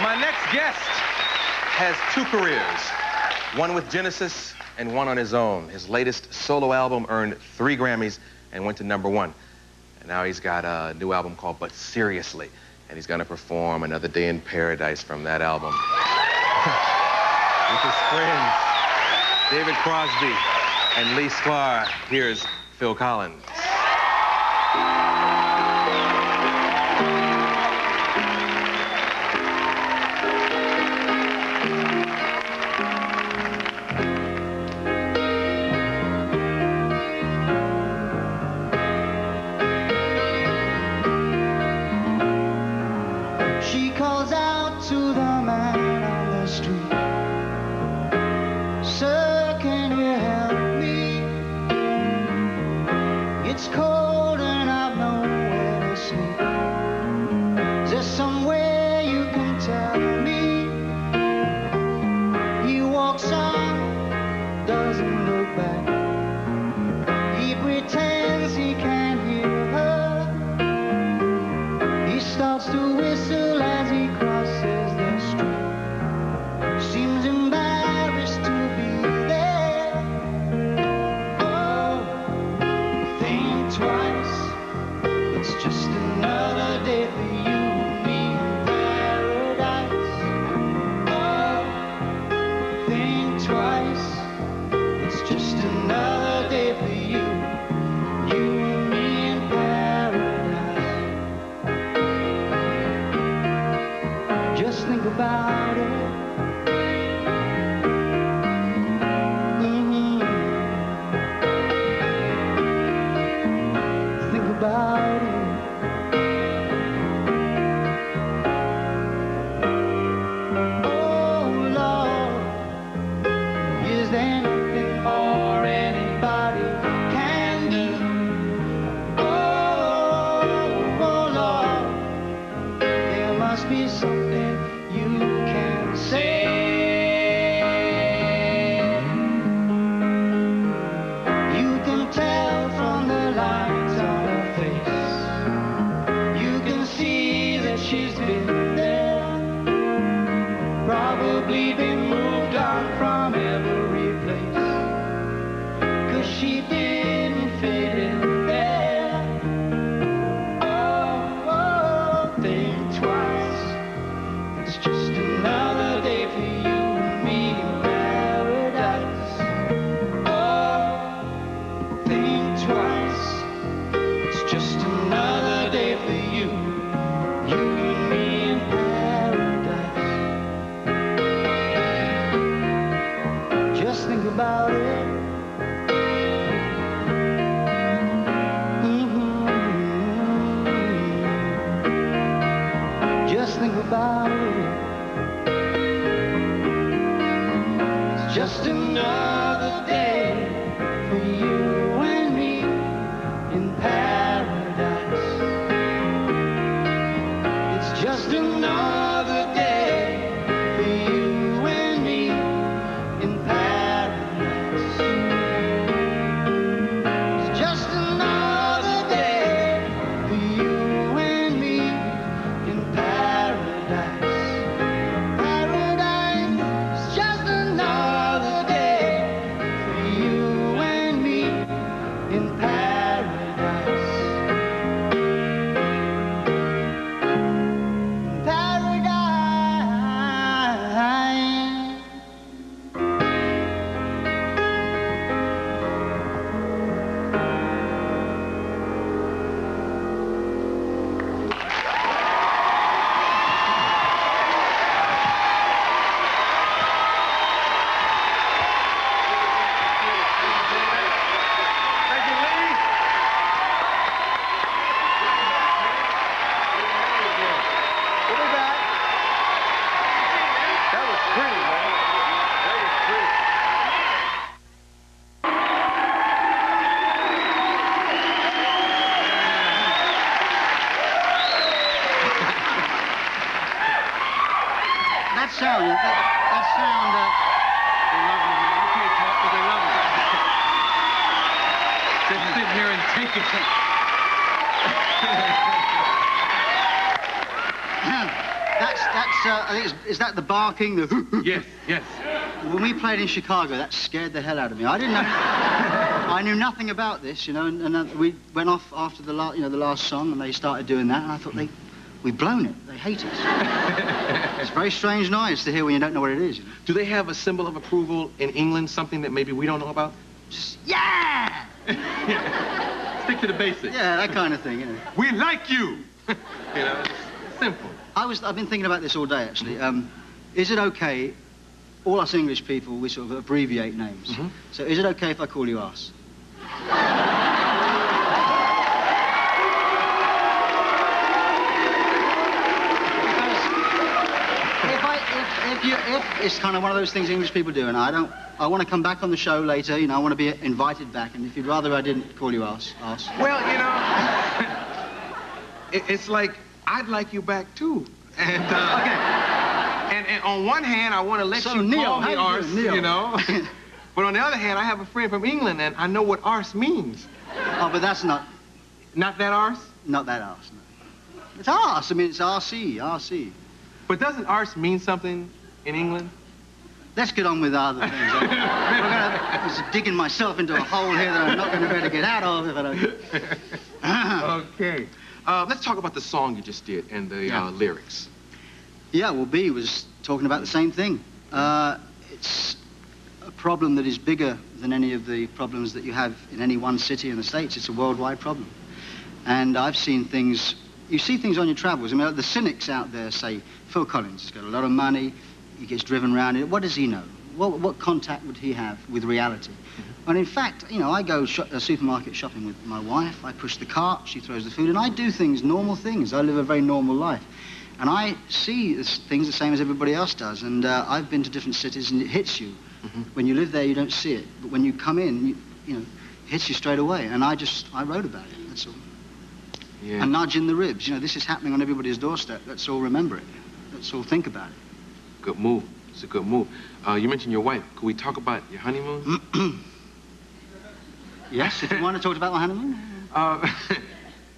My next guest has two careers, one with Genesis and one on his own. His latest solo album earned 3 Grammys and went to #1. And now he's got a new album called But Seriously, and he's gonna perform Another Day in Paradise from that album. With his friends, David Crosby and Lee Sklar. Here's Phil Collins. She calls out to the man on the street, "Sir, can you help me? It's cold and I've nowhere to sleep. Is there somewhere you can tell me?" He walks on, doesn't look back. He pretends he can't hear her. He starts to whistle as he crosses the street. Seems embarrassed to be there. Oh, think twice. It's just another day for you and me in paradise. Oh, think twice. It's just another day for you and me in paradise. Just think about it. Think about it. Oh Lord, is there nothing more anybody can do? Oh Lord, there must be something you can say. You can tell from the lines on her face. You can see that she's been there. Probably been moved on from every place. 'Cause she didn't fit in there. Oh, think twice. It's just another day for you and me in paradise. Oh, think twice. It's just another day for you and me in paradise. Just think about it. Just think about it. It's just another day for you and me in paradise. It's just another day for you and me in paradise. It's just another day for you and me in paradise. Paradise is just another day for you and me in paradise. Paradise. Thank you, Lee. We'll be back. That was pretty, man. That was pretty. That sound, they love you, man. You can't talk, but they love you. Just sit here and take it. I think is that the barking? The Yes, yes. When we played in Chicago, that scared the hell out of me. I didn't know. I knew nothing about this, you know, and we went off after the last song, and they started doing that, and I thought we've blown it. They hate us. It's a very strange noise to hear when you don't know what it is. You know? Do they have a symbol of approval in England, something that maybe we don't know about? Just, yeah! Stick to the basics. Yeah, that kind of thing, you know. We like you! You know, it's simple. I've been thinking about this all day, actually. Is it okay, all us English people, we sort of abbreviate names. Mm-hmm. So is it okay if I call you Arse? If it's kind of one of those things English people do, and I want to come back on the show later, you know, I want to be invited back, and if you'd rather I didn't call you Arse. Well, you know, it's like, I'd like you back too. And, Okay. And on one hand, I want to let you Neil, call me how arse, you doing, Neil? you know. But on the other hand, I have a friend from England, and I know what arse means. Oh, but that's not Not that arse? that arse. No. It's arse. I mean, it's RC. But doesn't arse mean something in England? Let's get on with other things. I'm just digging myself into a hole here that I'm not going to be able to get out of if I don't. Okay. Let's talk about the song you just did and the lyrics. Yeah, well, B was talking about the same thing. It's a problem that is bigger than any of the problems that you have in any one city in the States. It's a worldwide problem. And I've seen things, you see things on your travels. I mean, the cynics out there say, Phil Collins has got a lot of money, he gets driven around. What does he know? What contact would he have with reality? Mm-hmm. And in fact, you know, I go supermarket shopping with my wife, I push the cart, she throws the food, and I do things, normal things. I live a very normal life. And I see things the same as everybody else does. And I've been to different cities, and it hits you. Mm-hmm. When you live there, you don't see it. But when you come in, you know, it hits you straight away. And I wrote about it, that's all. Yeah. A nudge in the ribs. You know, this is happening on everybody's doorstep. Let's all remember it. Let's all think about it. Good move. It's a good move. You mentioned your wife. Could we talk about your honeymoon? Yes, if you want to talk about my honeymoon. I've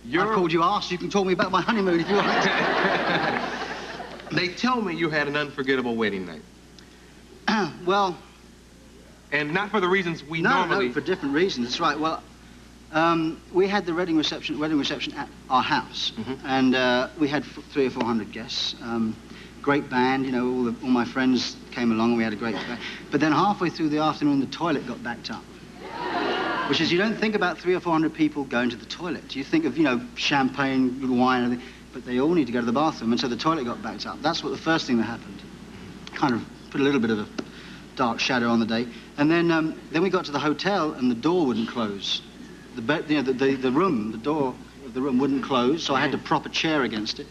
You're... called you arse. You can talk me about my honeymoon if you want. They tell me you had an unforgettable wedding night. Well... And not for the reasons we No, normally... for different reasons. That's right. Well, we had the wedding reception at our house. Mm-hmm. And we had 300 or 400 guests. Great band, you know, all my friends came along and we had a great band. But then halfway through the afternoon, the toilet got backed up. Which is, you don't think about 300 or 400 people going to the toilet. You think of, you know, champagne, wine, and everything, but they all need to go to the bathroom, and so the toilet got backed up. That's what the first thing that happened. Kind of put a little bit of a dark shadow on the day. And then we got to the hotel, and the door wouldn't close. The door of the room wouldn't close, so I had to prop a chair against it.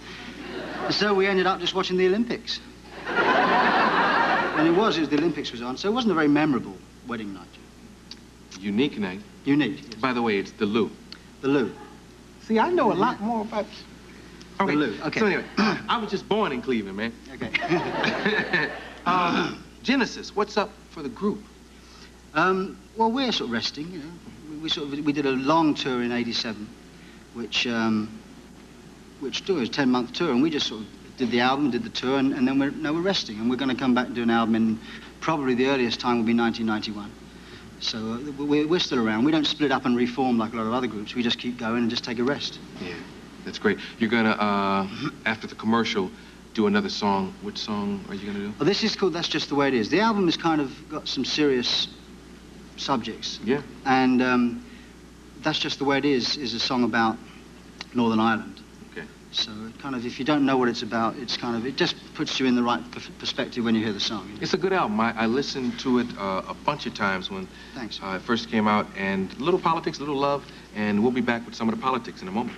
And so we ended up just watching the Olympics. And it was the Olympics was on, so it wasn't a very memorable wedding night. Unique night. Unique. Yes. By the way, it's the Lou. The Lou. See, I know a lot more about... Okay. The Lou, okay. So anyway, I was just born in Cleveland, man. Okay. Genesis, what's up for the group? Well, we're sort of resting, you know. We did a long tour in '87, which tour was a 10-month tour, and we just sort of did the album, did the tour, and then we're resting, and we're going to come back and do an album in probably the earliest time will be 1991. So we're still around. We don't split up and reform like a lot of other groups. We just keep going and just take a rest. Yeah, that's great. You're going to, after the commercial, do another song. Which song are you going to do? Well, this is called That's Just the Way It Is. The album has kind of got some serious subjects. Yeah. And That's Just the Way It Is a song about Northern Ireland. Okay. So it kind of, if you don't know what it's about, it just puts you in the right perspective when you hear the song. You know? It's a good album. I listened to it a bunch of times when it first came out, and a little politics, a little love, and we'll be back with some of the politics in a moment.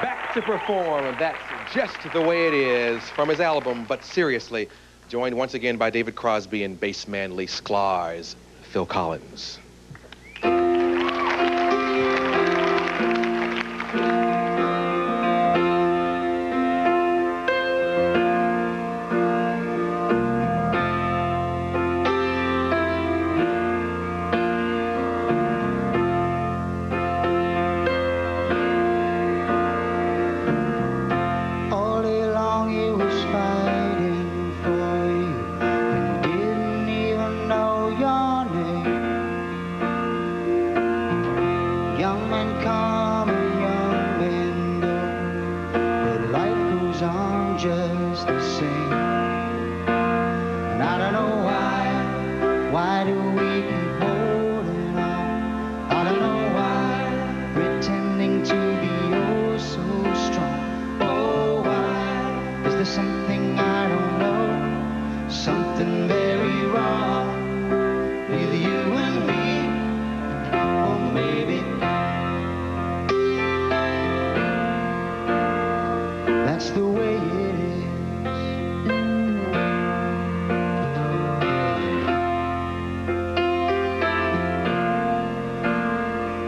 Back to perform, and that's Just the Way It Is from his album, But Seriously, joined once again by David Crosby and bassman Lee Sklar's Phil Collins. Young men come and young men go, but life goes on just the same. And I don't know why do we keep holding on? I don't know why, pretending to be oh so strong. Oh, why is there something I don't know? Something very wrong with you and me, or maybe that's the way it is.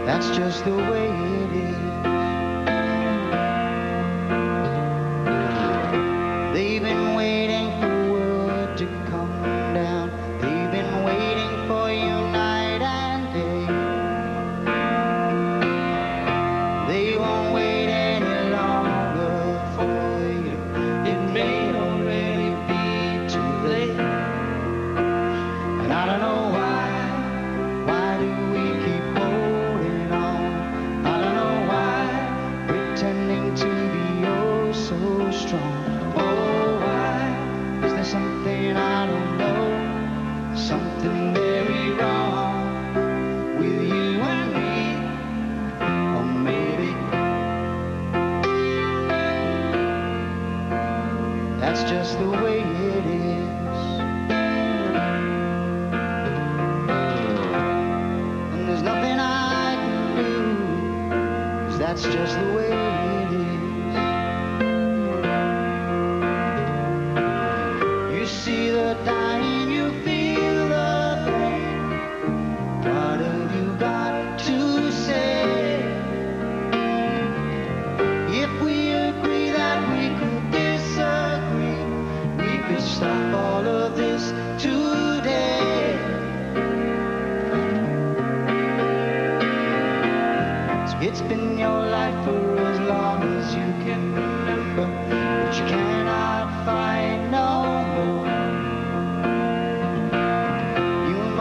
That's just the way it is. They've been waiting for word to come down. They've been waiting for you night and day. They won't wait any longer for you. It may already be too late. And I don't know why do we keep holding on? I don't know why, pretending to be oh so strong. Something I don't know, something very wrong with you and me, or maybe that's just the way it is. And there's nothing I can do, 'cause that's just the way it is. See the dying, you feel the pain. What have you got to say? If we agree that we could disagree, we could stop all of this today. It's been your life for as long as you can remember, but you cannot find no more.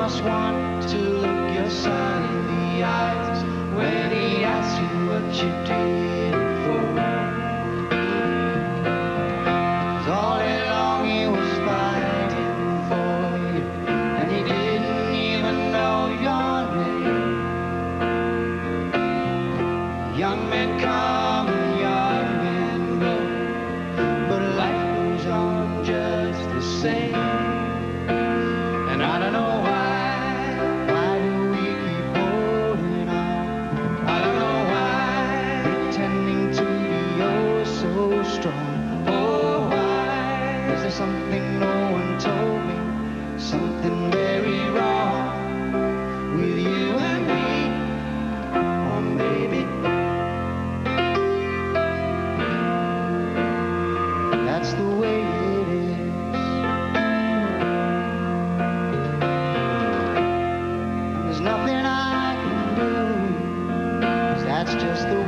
Just want to look your son in the eyes when he asks you what you did it for. 'Cause all along he was fighting for you, and he didn't even know your name. Young men come and young men go, but life goes on just the same. And I don't know why. Something no one told me, something very wrong with you and me, or maybe that's the way it is. And there's nothing I can do, 'cause that's just the